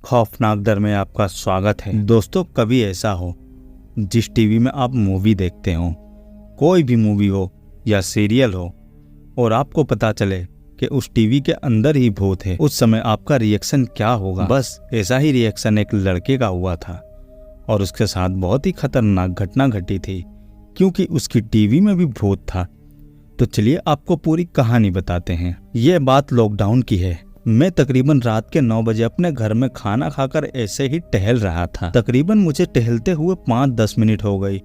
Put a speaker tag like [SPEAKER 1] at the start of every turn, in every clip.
[SPEAKER 1] खौफनाक डर में आपका स्वागत है। दोस्तों, कभी ऐसा हो जिस टीवी में आप मूवी देखते हो, कोई भी मूवी हो या सीरियल हो, और आपको पता चले कि उस टीवी के अंदर ही भूत है, उस समय आपका रिएक्शन क्या होगा? बस ऐसा ही रिएक्शन एक लड़के का हुआ था और उसके साथ बहुत ही खतरनाक घटना घटी थी क्योंकि उसकी टीवी में भी भूत था। तो चलिए आपको पूरी कहानी बताते हैं। ये बात लॉकडाउन की है। मैं तकरीबन रात के 9 बजे अपने घर में खाना खाकर ऐसे ही टहल रहा था। तकरीबन मुझे टहलते हुए 5-10 मिनट हो गई।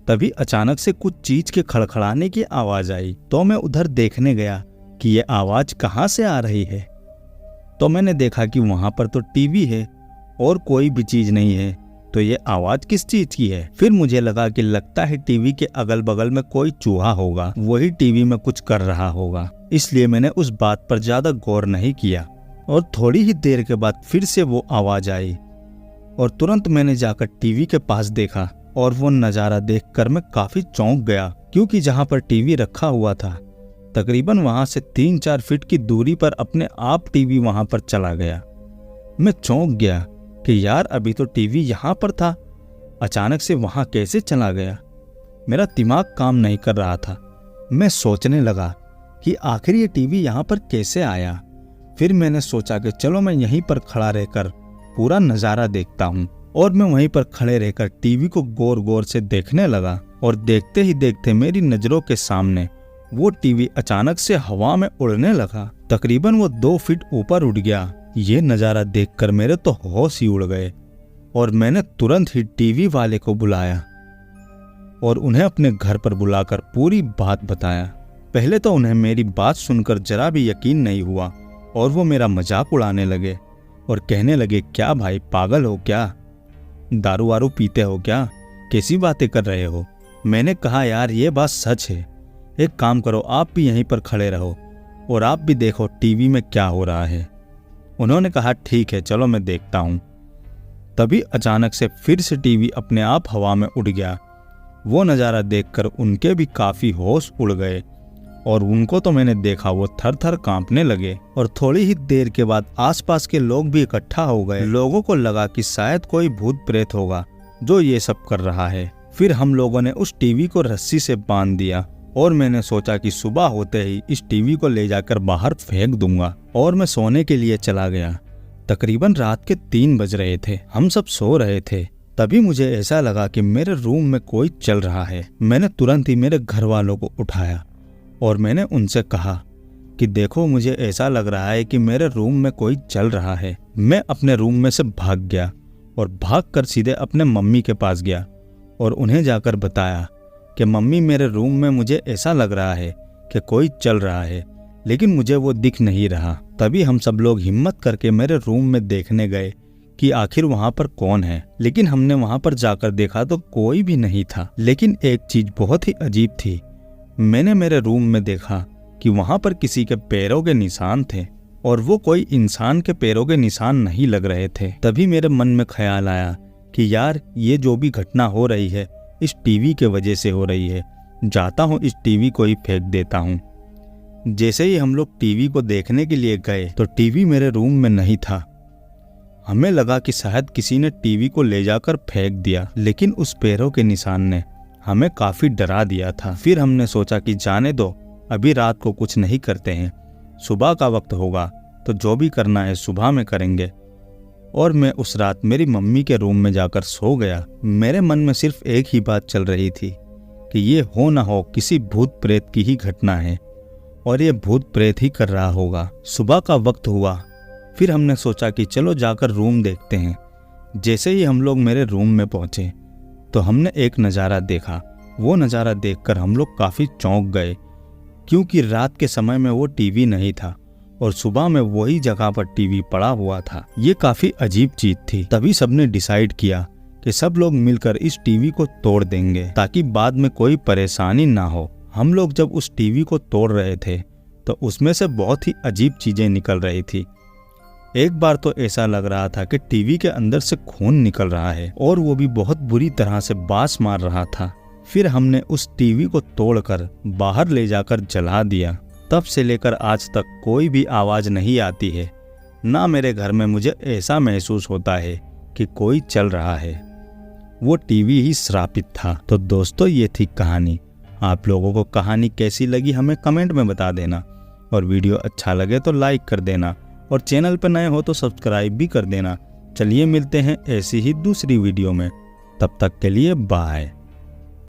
[SPEAKER 1] तभी अचानक से कुछ चीज के खड़खड़ाने की आवाज आई, तो मैं उधर देखने गया कि ये आवाज कहाँ से आ रही है। तो मैंने देखा कि वहां पर तो टीवी है और कोई भी चीज नहीं है, तो ये आवाज किस चीज की है? फिर मुझे लगा कि लगता है टीवी के अगल बगल में कोई चूहा होगा, वही टीवी में कुछ कर रहा होगा। इसलिए मैंने उस बात पर ज्यादा गौर नहीं किया और थोड़ी ही देर के बाद फिर से वो आवाज आई और तुरंत मैंने जाकर टीवी के पास देखा और वो नजारा देखकर मैं काफी चौंक गया क्योंकि जहाँ पर टीवी रखा हुआ था तकरीबन वहां से 3-4 फीट की दूरी पर अपने आप टीवी वहां पर चला गया। मैं चौंक गया कि यार अभी तो टीवी यहाँ पर था, अचानक से वहां कैसे चला गया? मेरा दिमाग काम नहीं कर रहा था। मैं सोचने लगा कि आखिर ये टीवी यहाँ पर कैसे आया। फिर मैंने सोचा कि चलो मैं यहीं पर खड़ा रहकर पूरा नज़ारा देखता हूँ, और मैं वहीं पर खड़े रहकर टीवी को गौर गौर से देखने लगा। और देखते ही देखते मेरी नज़रों के सामने वो टीवी अचानक से हवा में उड़ने लगा। तकरीबन वो 2 फीट ऊपर उड़ गया। ये नज़ारा देखकर मेरे तो होश ही उड़ गए और मैंने तुरंत ही टीवी वाले को बुलाया और उन्हें अपने घर पर बुलाकर पूरी बात बताया। पहले तो उन्हें मेरी बात सुनकर जरा भी यकीन नहीं हुआ और वो मेरा मजाक उड़ाने लगे और कहने लगे, क्या भाई पागल हो क्या? दारू वारू पीते हो क्या? कैसी बातें कर रहे हो? मैंने कहा यार ये बात सच है, एक काम करो आप भी यहीं पर खड़े रहो और आप भी देखो टीवी में क्या हो रहा है। उन्होंने कहा ठीक है चलो मैं देखता हूँ। तभी अचानक से फिर से टीवी अपने आप हवा में उड़ गया। वो नज़ारा देखकर उनके भी काफ़ी होश उड़ गए और उनको तो मैंने देखा वो थर थर कांपने लगे। और थोड़ी ही देर के बाद आसपास के लोग भी इकट्ठा हो गए। लोगों को लगा कि शायद कोई भूत प्रेत होगा जो ये सब कर रहा है। फिर हम लोगों ने उस टीवी को रस्सी से बांध दिया और मैंने सोचा कि सुबह होते ही इस टीवी को ले जाकर बाहर फेंक दूंगा, और मैं सोने के लिए चला गया। तकरीबन रात के 3 बज रहे थे, हम सब सो रहे थे। तभी मुझे ऐसा लगा कि मेरे रूम में कोई चल रहा है। मैंने तुरंत ही मेरे घर वालों को उठाया और मैंने उनसे कहा कि देखो मुझे ऐसा लग रहा है कि मेरे रूम में कोई चल रहा है। मैं अपने रूम में से भाग गया और भागकर सीधे अपने मम्मी के पास गया और उन्हें जाकर बताया कि मम्मी मेरे रूम में मुझे ऐसा लग रहा है कि कोई चल रहा है, लेकिन मुझे वो दिख नहीं रहा। तभी हम सब लोग हिम्मत करके मेरे रूम में देखने गए कि आखिर वहाँ पर कौन है, लेकिन हमने वहाँ पर जाकर देखा तो कोई भी नहीं था। लेकिन एक चीज बहुत ही अजीब थी। मैंने मेरे रूम में देखा कि वहाँ पर किसी के पैरों के निशान थे और वो कोई इंसान के पैरों के निशान नहीं लग रहे थे। तभी मेरे मन में ख्याल आया कि यार ये जो भी घटना हो रही है इस टीवी के वजह से हो रही है, जाता हूँ इस टीवी को ही फेंक देता हूँ। जैसे ही हम लोग टीवी को देखने के लिए गए तो टीवी मेरे रूम में नहीं था। हमें लगा कि शायद किसी ने टीवी को ले जाकर फेंक दिया, लेकिन उस पैरों के निशान ने हमें काफी डरा दिया था। फिर हमने सोचा कि जाने दो, अभी रात को कुछ नहीं करते हैं, सुबह का वक्त होगा तो जो भी करना है सुबह में करेंगे। और मैं उस रात मेरी मम्मी के रूम में जाकर सो गया। मेरे मन में सिर्फ एक ही बात चल रही थी कि ये हो ना हो किसी भूत प्रेत की ही घटना है और ये भूत प्रेत ही कर रहा होगा। सुबह का वक्त हुआ, फिर हमने सोचा कि चलो जाकर रूम देखते हैं। जैसे ही हम लोग मेरे रूम में पहुंचे तो हमने एक नज़ारा देखा। वो नज़ारा देखकर हम लोग काफ़ी चौंक गए क्योंकि रात के समय में वो टीवी नहीं था और सुबह में वही जगह पर टीवी पड़ा हुआ था। ये काफी अजीब चीज थी। तभी सबने डिसाइड किया कि सब लोग मिलकर इस टीवी को तोड़ देंगे ताकि बाद में कोई परेशानी ना हो। हम लोग जब उस टीवी को तोड़ रहे थे तो उसमें से बहुत ही अजीब चीजें निकल रही थी। एक बार तो ऐसा लग रहा था कि टीवी के अंदर से खून निकल रहा है और वो भी बहुत बुरी तरह से बास मार रहा था। फिर हमने उस टीवी को तोड़कर बाहर ले जाकर जला दिया। तब से लेकर आज तक कोई भी आवाज नहीं आती है ना मेरे घर में मुझे ऐसा महसूस होता है कि कोई चल रहा है। वो टीवी ही श्रापित था। तो दोस्तों, ये थी कहानी। आप लोगों को कहानी कैसी लगी हमें कमेंट में बता देना, और वीडियो अच्छा लगे तो लाइक कर देना, और चैनल पर नए हो तो सब्सक्राइब भी कर देना। चलिए मिलते हैं ऐसी ही दूसरी वीडियो में, तब तक के लिए बाय।